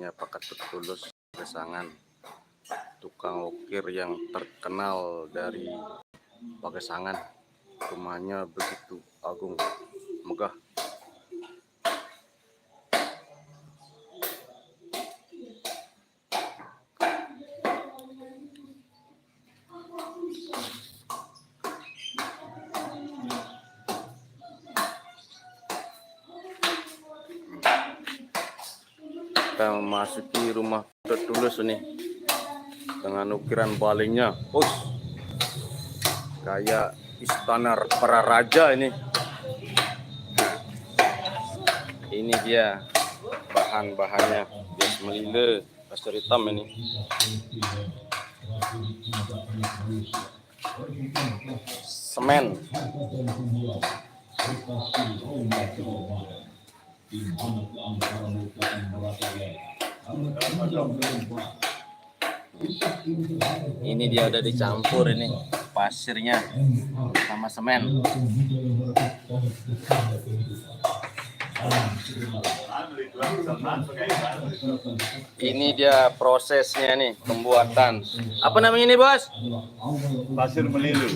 namanya Pak Ketut Tulus Pagesangan, tukang ukir yang terkenal dari Pagesangan. Rumahnya begitu agung, megah. Kita memasuki rumah Ketut Tulus ini dengan ukiran balingnya, kayak istana para raja ini. Nah, ini dia bahan-bahannya, jas melile, pasir hitam ini. Semen. Ini dia udah dicampur ini pasirnya sama semen. Ini dia prosesnya nih, pembuatan. Apa namanya ini, Bos? Pasir melulu.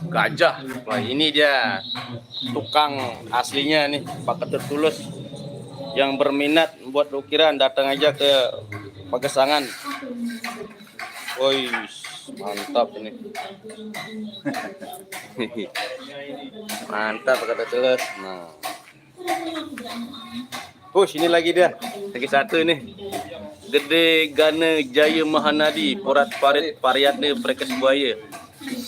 Gajah. Wah, ini dia tukang aslinya nih, Pak Ketut Tulus. Yang berminat buat ukiran datang aja ke Pagesangan. Woi, mantap ini. Mantap Pak Ketut Tulus. Nah. Ini lagi dia. Lagi satu ini. Gede Gana Jaya Mahanadi, Porat Parit Pariatne Prekes Buaya.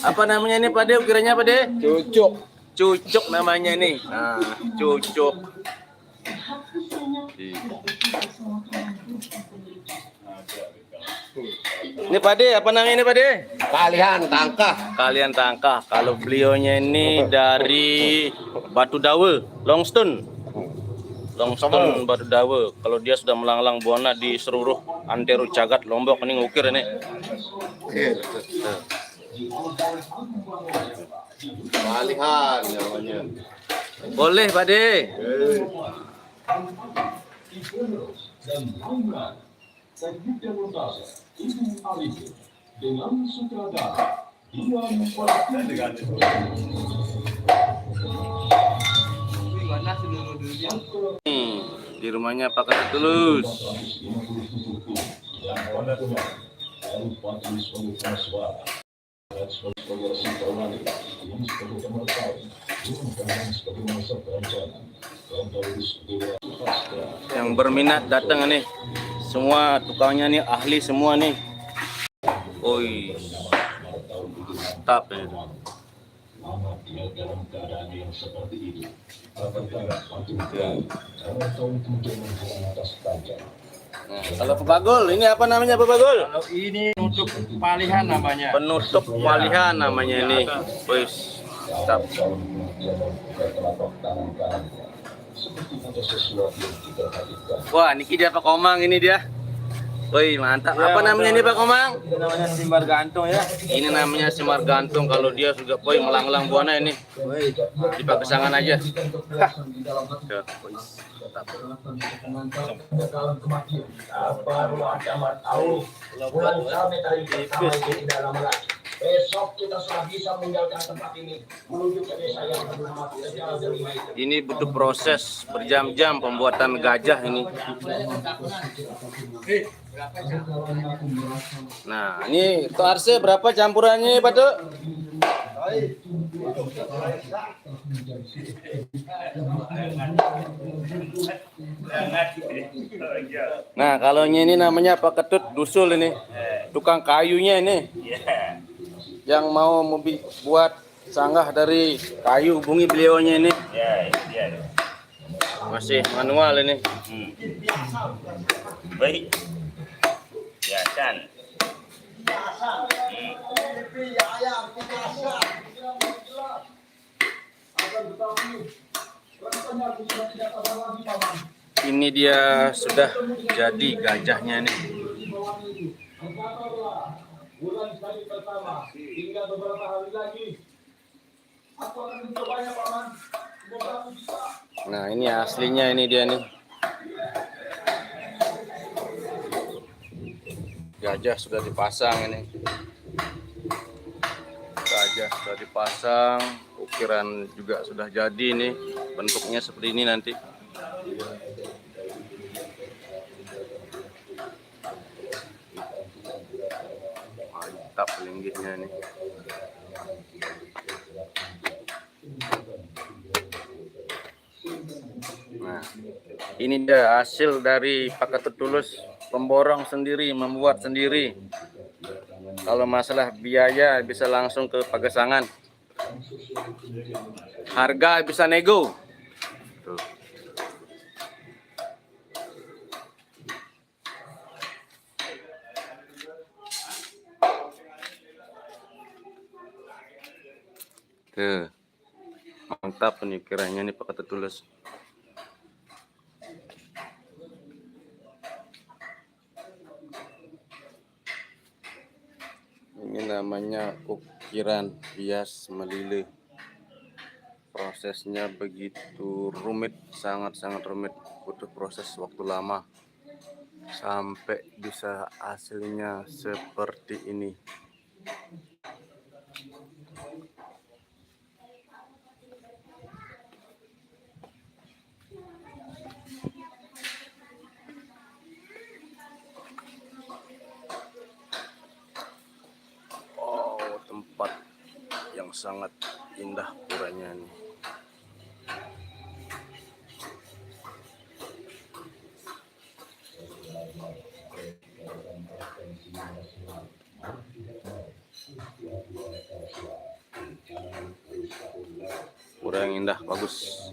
Apa namanya ini Pak De? Ukirannya apa De? Cucuk. Cucuk namanya ini. Nah, cucuk. Ini Pak De, apa namanya ini Pak De? Kalian tangkah. Kalian tangkah. Kalau beliaunya ini dari Batu Dawe, Longstone Batu Dawe. Kalau dia sudah melanglang buana di seluruh antero jagat Lombok ini ngukir ini. Kalian namanya. Boleh Pak De. Di rumahnya Pak Ketut Tulus. Yang berminat datang nih. Semua tukangnya nih ahli semua nih. Mantap ya. Nah, kalau pebagol, ini apa namanya pebagol? Kalau ini penutup palihan namanya. Penutup palihan namanya ini. Wis, mantap. Wah, niki dia Pak Komang ini dia. Woi, mantap. Apa namanya ini Pak Komang? Ini namanya simbar gantung ya. Ini namanya simar gantung. Kalau dia sudah melanglang buana ini. Di Pagesangan aja. Besok kita sudah bisa meninggalkan tempat ini menuju ke desa yang bernama Ini butuh proses berjam-jam pembuatan gajah ini. Nah, ini kearse berapa campurannya Pak Dok? Nah, kalau ini namanya Pak Ketut Dusul ini. Tukang kayunya ini. Yang mau buat sanggah dari kayu, hubungi beliaunya ini. Masih manual ini. Baik. Ya, Chan. Ini dia sudah jadi gajahnya nih. bulan kali pertama hingga beberapa hari lagi aku akan mencobanya paman. Semoga aku bisa. Nah ini aslinya ini dia nih. Gajah sudah dipasang ini. Gajah sudah dipasang, ukiran juga sudah jadi nih. Bentuknya seperti ini nanti. Mantap linggihnya nih. Nah, ini dia hasil dari Pak Ketut Tulus, pemborong sendiri, membuat sendiri. Kalau masalah biaya bisa langsung ke Pagesangan. Harga bisa nego. Tuh. Tuh. Mantap pemikirannya nih Pak Ketut Tulus. Ini namanya ukiran bias melilih. Prosesnya begitu rumit, sangat-sangat rumit, butuh proses waktu lama sampai bisa hasilnya seperti ini. Oh, tempat yang sangat indah puranya nih. Pura yang indah, bagus.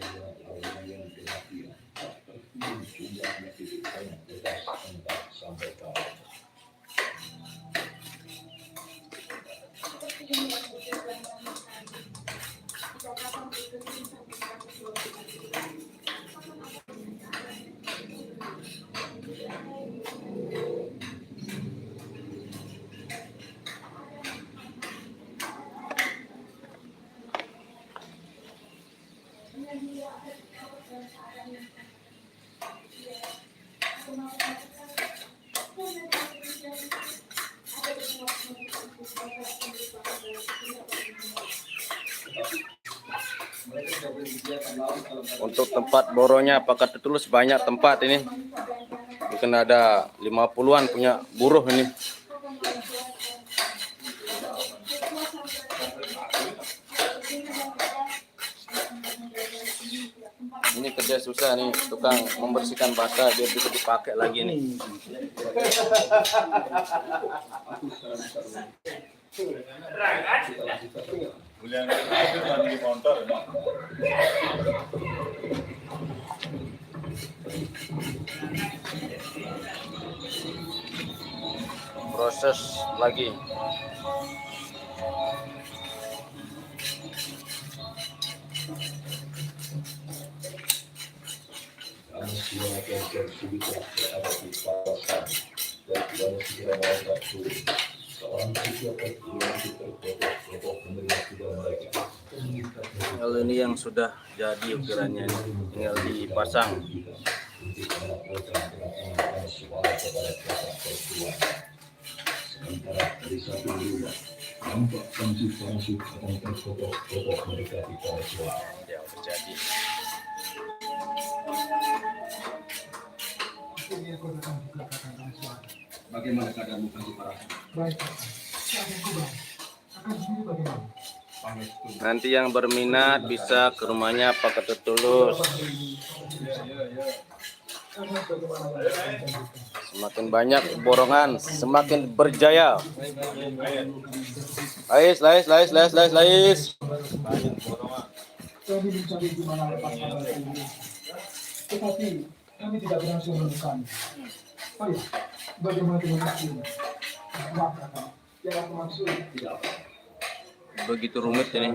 Untuk tempat boronya Pak Ketut Tulus banyak tempat ini. Mungkin ada 50-an punya buruh ini. Ini kerja susah nih, tukang membersihkan bata biar bisa dipakai lagi nih. Proses lagi. Kalau ini yang sudah jadi ukirannya, tinggal dipasang. Ya, udah jadi. Bagaimana keadaanmu Panji Parasu? Baik, Nanti yang berminat bisa ke rumahnya Pak Ketut Tulus. Semakin banyak borongan, semakin berjaya. Lais. kami mencari di mana lepas tetapi kami tidak berhasil menemukan. Oh ya, bagaimana dengan maksudnya? Maaf kakak, yang aku maksud tidak apa. Begitu rumit ini.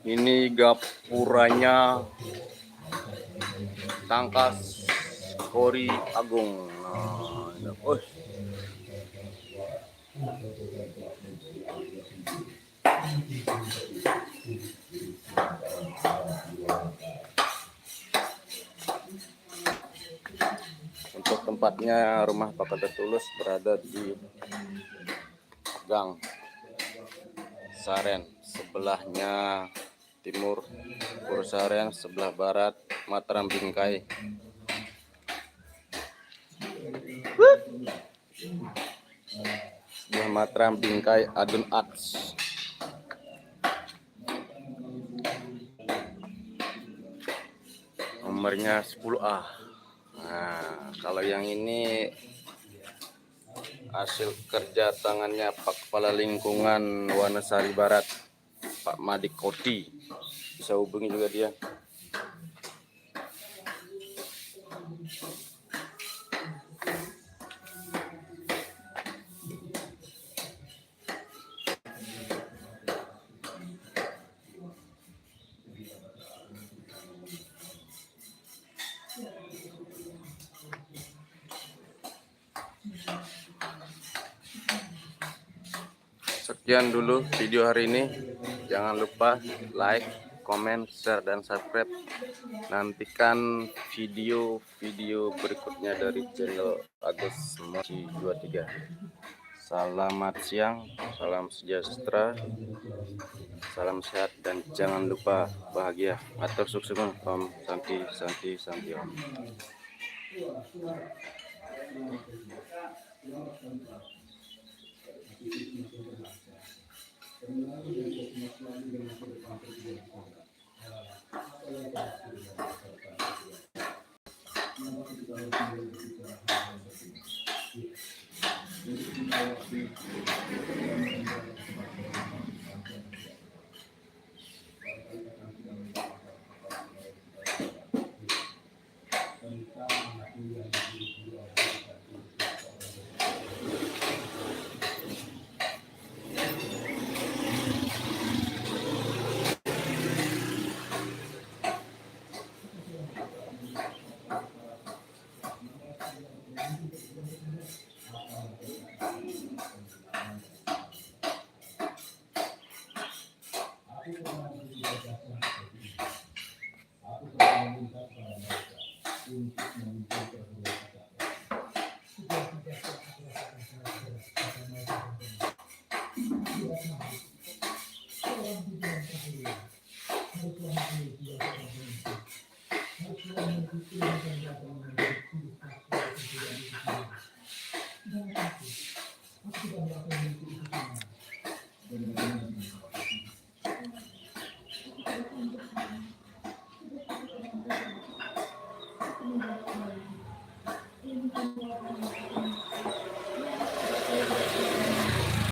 Ini gapuranya tangkas Kori Agung. Nah, untuk tempatnya rumah Pak Kada Tulus berada di Gang Saren, sebelahnya timur Pur Saren, sebelah barat Mataram Bingkai. Sebelah Mataram Bingkai Adun Ats. Nomornya 10A. Nah, kalau yang ini hasil kerja tangannya Pak Kepala Lingkungan Wanasari Barat, Pak Madik Koti. Bisa hubungi juga dia. Sekian dulu video hari ini. Jangan lupa like, komen, share, dan subscribe. Nantikan video-video berikutnya dari channel Agus Mochi 23. Selamat siang, salam sejahtera, salam sehat, dan jangan lupa bahagia. Atur sukses, Om Santi Santi Santi Om.